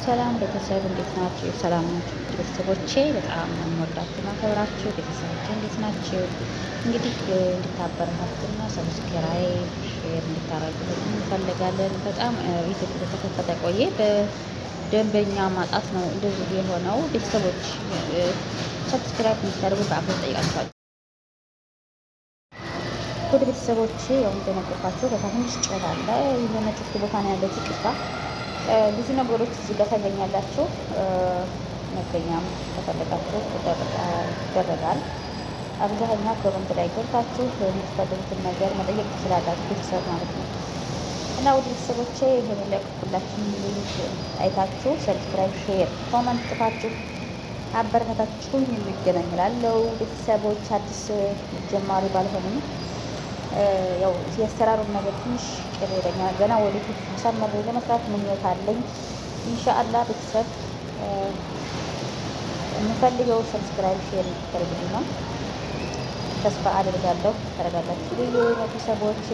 ሰላም ቤተሰብ እንዴት ናችሁ? ሰላም ናችሁ? ቤተሰቦቼ በጣም የምወዳችሁ ማከብራችሁ ቤተሰቦቼ እንዴት ናችሁ? እንግዲህ እንድታበረታቱና ሰብስክራይብ ሼር እንድታረጉልን እንፈልጋለን። በጣም ዩቲዩብ ከተከፈተ ቆየ። በደንበኛ ማጣት ነው እንደዚህ የሆነው። ቤተሰቦች ሰብስክራይብ እንድታደርጉ በአክብሮት ጠይቃችኋለሁ። ወደ ቤተሰቦቼ ያው እንደነገርኳችሁ በትንሽ ጭረት አለ የሆነ ጭፍት ቦታ ነው ያለው ጭፍታ ብዙ ነገሮች እዚህ ጋር ታገኛላችሁ። መገኛም ከፈለጋችሁ ይደረጋል። አብዛኛው ኮመንት ላይ ገብታችሁ የምትፈልጉትን ነገር መጠየቅ ትችላላችሁ፣ ቤተሰብ ማለት ነው። እና ወደ ቤተሰቦቼ ይህን ለቅኩላችሁን ሊንክ አይታችሁ ሰብስክራይብ፣ ሼር፣ ኮመንት ጽፋችሁ አበረታታችሁን የሚገናኝ ላለው ቤተሰቦች አዲስ ጀማሪ ባልሆንም ያው የአሰራሩን ነገር ትንሽ ቅር ይለኛል። ገና ወደፊት አሳምሬ ለመስራት ምኞት አለኝ። ኢንሻአላህ ቤተሰብ የምፈልገው ሰብስክራይብ ሼር እንድታደርጉልኝ ነው። ተስፋ አድርጋለሁ። ታደርጋላችሁ ቤተሰቦች።